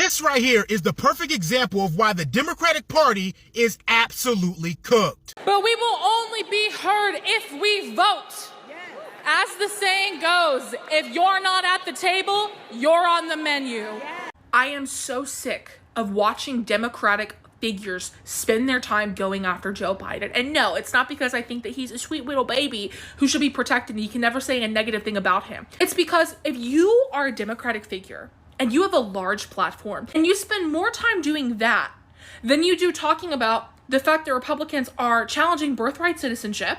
This right here is the perfect example of why the Democratic Party is absolutely cooked. But we will only be heard if we vote. As the saying goes, if you're not at the table, you're on the menu. I am so sick of watching Democratic figures spend their time going after Joe Biden. And no, it's not because I think that he's a sweet little baby who should be protected and you can never say a negative thing about him. It's because if you are a Democratic figure and you have a large platform and you spend more time doing that than you do talking about the fact that Republicans are challenging birthright citizenship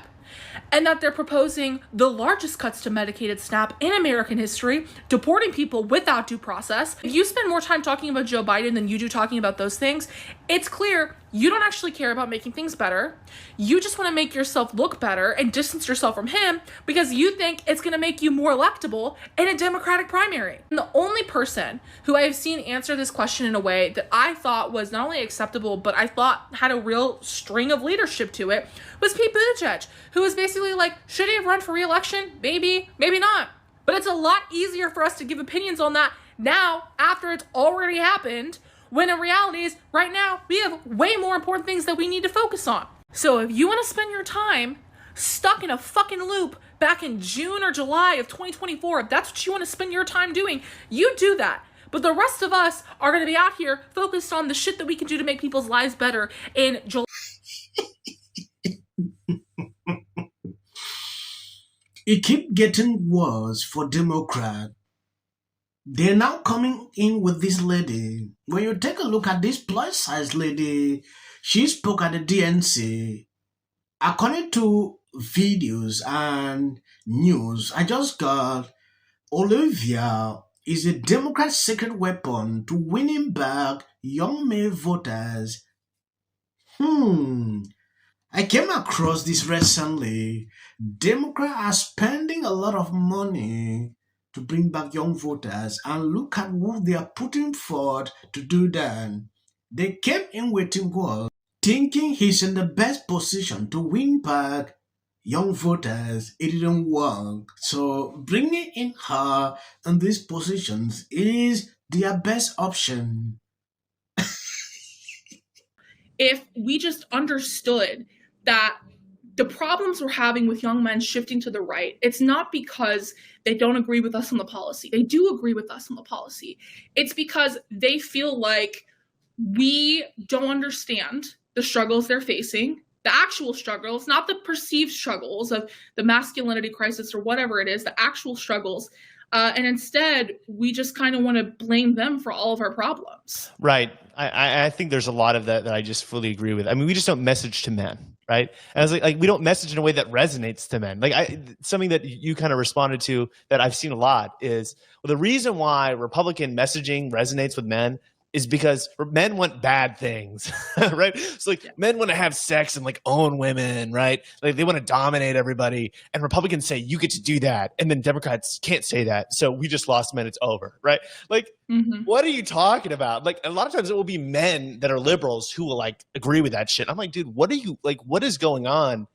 and that they're proposing the largest cuts to Medicaid SNAP in American history, deporting people without due process. If you spend more time talking about Joe Biden than you do talking about those things, it's clear you don't actually care about making things better. You just want to make yourself look better and distance yourself from him because you think it's going to make you more electable in a Democratic primary. And the only person who I have seen answer this question in a way that I thought was not only acceptable, but I thought had a real string of leadership to it was Pete Buttigieg, who was basically like, should he have run for re-election? Maybe, maybe not. But it's a lot easier for us to give opinions on that now after it's already happened, when in reality is right now we have way more important things that we need to focus on. So if you want to spend your time stuck in a fucking loop back in June or July of 2024, if that's what you want to spend your time doing, you do that. But the rest of us are going to be out here focused on the shit that we can do to make people's lives better in July. It keeps getting worse for Democrats. They're now coming in with this lady. When you take a look at this plus-size lady, she spoke at the DNC. According to videos and news I just got, Olivia is a Democrat's secret weapon to winning back young male voters. I came across this recently. Democrats are spending a lot of money to bring back young voters, and look at who they are putting forward to do that. They came in waiting well, thinking he's in the best position to win back young voters. It didn't work. So bringing in her in these positions is their best option. If we just understood that the problems we're having with young men shifting to the right, it's not because they don't agree with us on the policy. They do agree with us on the policy. It's because they feel like we don't understand the struggles they're facing, the actual struggles, not the perceived struggles of the masculinity crisis or whatever it is, the actual struggles. And instead, we just kind of want to blame them for all of our problems. Right. I think there's a lot of that I just fully agree with. I mean, we just don't message to men, right? And I was like we don't message in a way that resonates to men. Something that you kind of responded to that I've seen a lot is, well, the reason why Republican messaging resonates with men is because men want bad things, right? So men want to have sex and own women, right? Like they want to dominate everybody. And Republicans say, you get to do that. And then Democrats can't say that. So we just lost men. It's over, right? What are you talking about? A lot of times it will be men that are liberals who will agree with that shit. I'm like, dude, what is going on?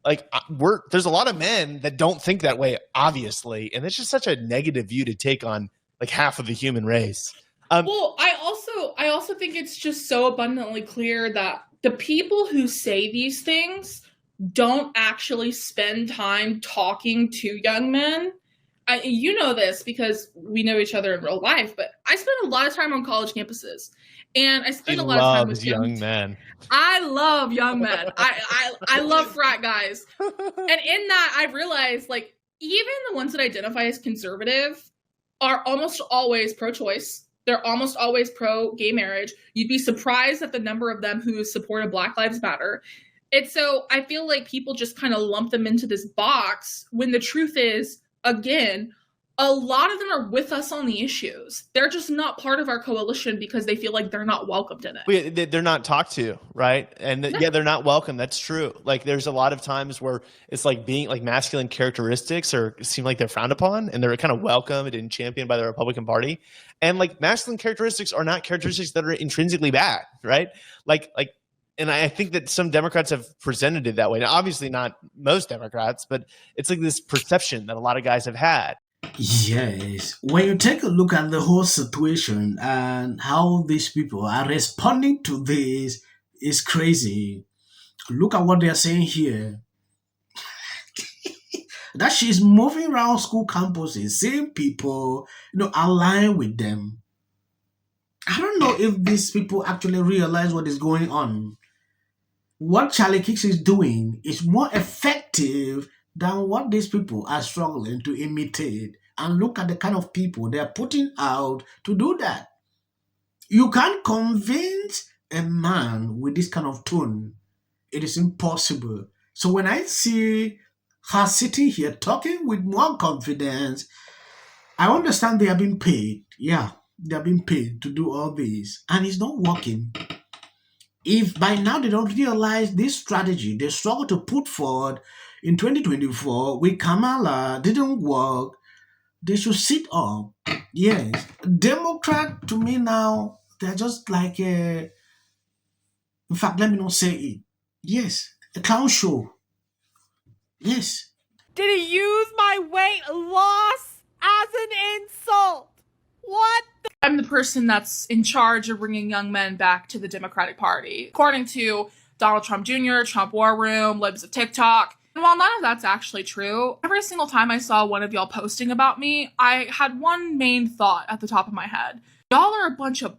There's a lot of men that don't think that way, obviously. And it's just such a negative view to take on half of the human race. Well, I also think it's just so abundantly clear that the people who say these things don't actually spend time talking to young men. You know this because we know each other in real life, but I spend a lot of time on college campuses, and I spend a lot of time with young men. I love young men. I love frat guys, and in that I realized even the ones that identify as conservative are almost always pro-choice. They're almost always pro-gay marriage. You'd be surprised at the number of them who supported Black Lives Matter. And so I feel like people just kind of lump them into this box when the truth is, again, a lot of them are with us on the issues. They're just not part of our coalition because they feel like they're not welcomed in it. They're not talked to, right? And yeah, they're not welcome. That's true. There's a lot of times where it's being masculine characteristics seem like they're frowned upon, and they're kind of welcomed and championed by the Republican Party. And masculine characteristics are not characteristics that are intrinsically bad, right? And I think that some Democrats have presented it that way. Now, obviously not most Democrats, but it's this perception that a lot of guys have had. Yes, when you take a look at the whole situation and how these people are responding to this, is crazy. Look at what they are saying here. That she's moving around school campuses, seeing people, align with them. I don't know if these people actually realize what is going on. What Charlie Kicks is doing is more effective than what these people are struggling to imitate. And look at the kind of people they are putting out to do that. You can't convince a man with this kind of tone. It is impossible. So when I see her sitting here talking with more confidence, I understand they are being paid. Yeah, they are being paid to do all this. And it's not working. If by now they don't realize this strategy they struggle to put forward in 2024 with Kamala didn't work, they should sit up. Yes. Democrat to me now, they're just like in fact, let me not say it. Yes, a clown show. Yes. Did he use my weight loss as an insult? What? I'm the person that's in charge of bringing young men back to the Democratic Party, according to Donald Trump Jr., Trump War Room, Libs of TikTok. And while none of that's actually true, every single time I saw one of y'all posting about me, I had one main thought at the top of my head. Y'all are a bunch of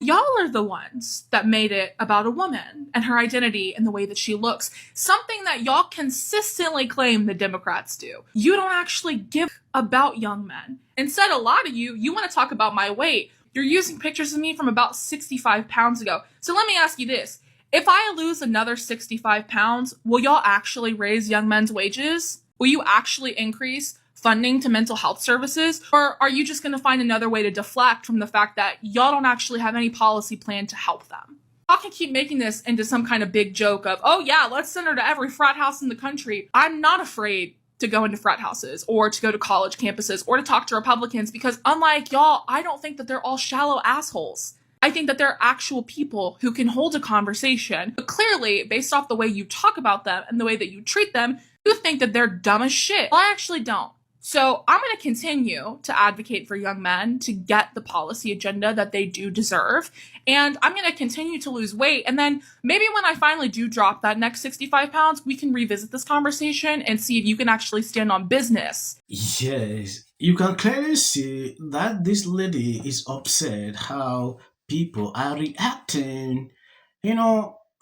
y'all are the ones that made it about a woman and her identity and the way that she looks. Something that y'all consistently claim the Democrats do. You don't actually give about young men. Instead, a lot of you want to talk about my weight. You're using pictures of me from about 65 pounds ago. So let me ask you this. If I lose another 65 pounds, will y'all actually raise young men's wages? Will you actually increase funding to mental health services? Or are you just going to find another way to deflect from the fact that y'all don't actually have any policy plan to help them? Y'all can keep making this into some kind of big joke of, oh yeah, let's send her to every frat house in the country. I'm not afraid to go into frat houses or to go to college campuses or to talk to Republicans because unlike y'all, I don't think that they're all shallow assholes. I think that they're actual people who can hold a conversation, but clearly, based off the way you talk about them and the way that you treat them, you think that they're dumb as shit. Well, I actually don't. So I'm going to continue to advocate for young men to get the policy agenda that they do deserve. And I'm going to continue to lose weight. And then maybe when I finally do drop that next 65 pounds, we can revisit this conversation and see if you can actually stand on business. Yes. You can clearly see that this lady is upset how people are reacting,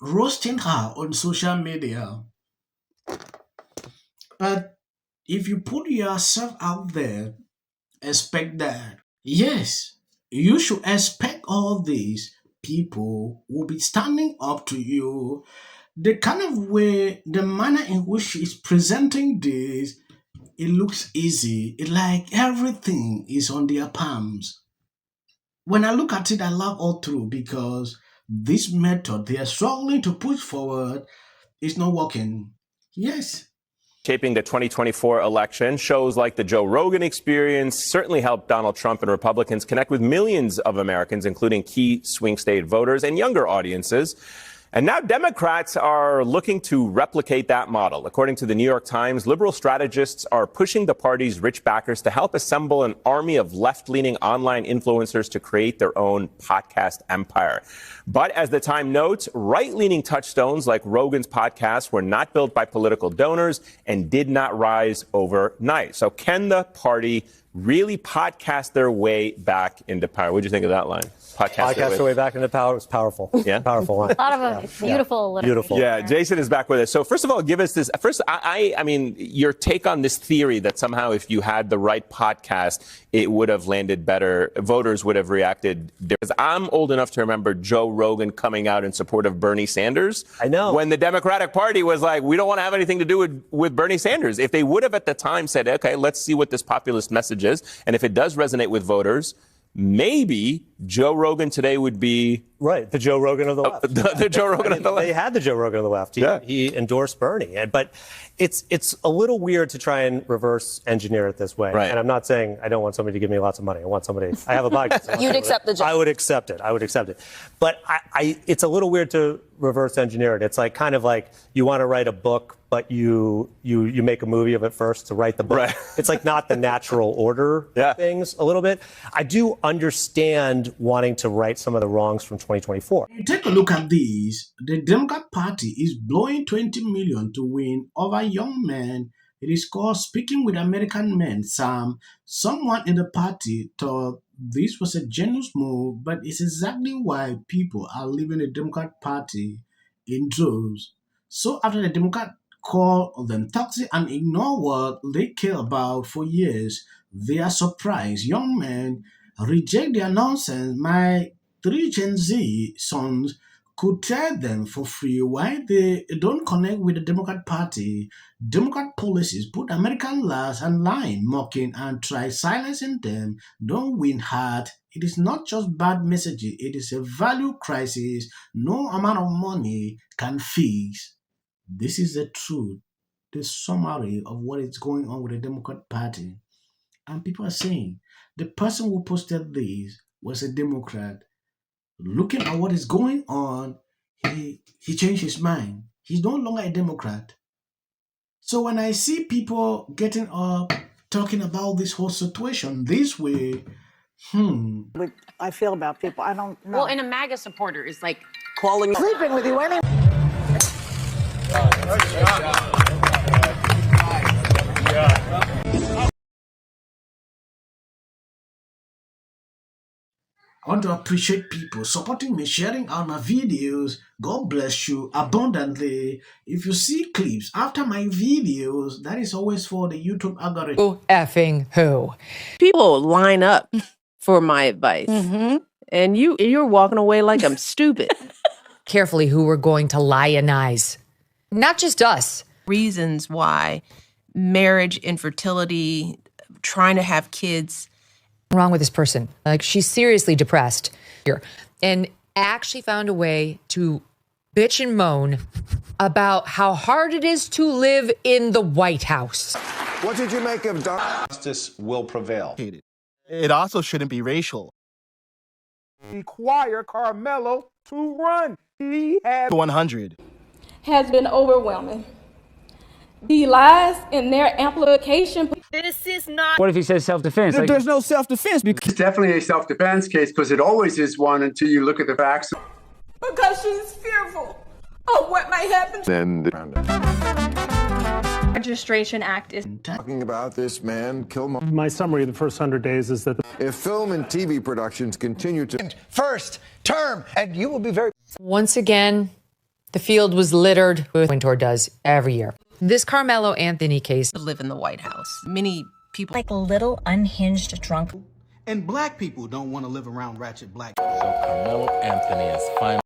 roasting her on social media. But if you put yourself out there, expect that. Yes, you should expect all these people will be standing up to you. The kind of way, the manner in which she's presenting this, it looks easy. It like everything is on their palms. When I look at it, I laugh all through because this method they are struggling to push forward is not working. Yes. Shaping the 2024 election, shows like the Joe Rogan Experience certainly helped Donald Trump and Republicans connect with millions of Americans, including key swing state voters and younger audiences. And now Democrats are looking to replicate that model. According to the New York Times, liberal strategists are pushing the party's rich backers to help assemble an army of left-leaning online influencers to create their own podcast empire. But as the Time notes, right-leaning touchstones like Rogan's podcast were not built by political donors and did not rise overnight. So can the party really podcast their way back into power? What do you think of that line? Podcast their way back into power was powerful. Yeah. Powerful line. A lot of them. Beautiful. Beautiful. Yeah, Jason is back with us. So first of all, give us this. First, I mean, your take on this theory that somehow if you had the right podcast, it would have landed better. Voters would have reacted. Because I'm old enough to remember Joe Rogan coming out in support of Bernie Sanders. I know. When the Democratic Party was like, we don't want to have anything to do with Bernie Sanders. If they would have at the time said, okay, let's see what this populist message is. And if it does resonate with voters, maybe Joe Rogan today would be right. The Joe Rogan of the left. The Joe Rogan of the left. They had the Joe Rogan of the left. He endorsed Bernie, but it's a little weird to try and reverse engineer it this way. Right. And I'm not saying I don't want somebody to give me lots of money. I have a podcast. You'd accept the job. I would accept it. But it's a little weird to reverse engineer it. It's like kind of like you want to write a book but you make a movie of it first to write the book. Right. It's like not the natural order of things a little bit. I do understand wanting to right some of the wrongs from 2024. Take a look at these. The Democrat Party is blowing $20 million to win over young men. It is called Speaking with American Men. Someone in the party thought this was a genius move, but it's exactly why people are leaving the Democrat Party in droves. So after the Democrat call them toxic and ignore what they care about for years, they are surprised young men reject their nonsense. My 3 Gen Z sons could tell them for free why they don't connect with the Democrat Party. Democrat policies put American last and lying, mocking, and try silencing them don't win heart. It is not just bad messaging, it is a value crisis no amount of money can fix. This is the truth, the summary of what is going on with the Democrat Party. And people are saying the person who posted this was a Democrat. Looking at what is going on, he changed his mind. He's no longer a Democrat. So when I see people getting up talking about this whole situation this way, I feel about people. I don't know. Well, and a MAGA supporter is like calling sleeping with you anyway. I want to appreciate people supporting me, sharing out my videos. God bless you abundantly. If you see clips after my videos, that is always for the YouTube algorithm. Who effing who? People line up for my advice. And you're walking away like I'm stupid. Carefully who we're going to lionize. Not just us. Reasons why marriage, infertility, trying to have kids. Wrong with this person. Like, she's seriously depressed here and actually found a way to bitch and moan about how hard it is to live in the White House. What did you make of justice will prevail? It also shouldn't be racial. Require Carmelo to run. He had 100. Has been overwhelming. The lies in their amplification. This is not. What if he says self-defense? There's no self-defense. It's definitely a self-defense case because it always is one until you look at the facts. Because she's fearful of what might happen. Then the Registration Act is talking about this man, Kilmer. My summary of the first 100 days is that if film and TV productions continue to first term, and you will be very. Once again, the field was littered with Wintour does every year. This Carmelo Anthony case. Live in the White House. Many people like a little unhinged drunk. And black people don't want to live around ratchet black. So Carmelo Anthony is finally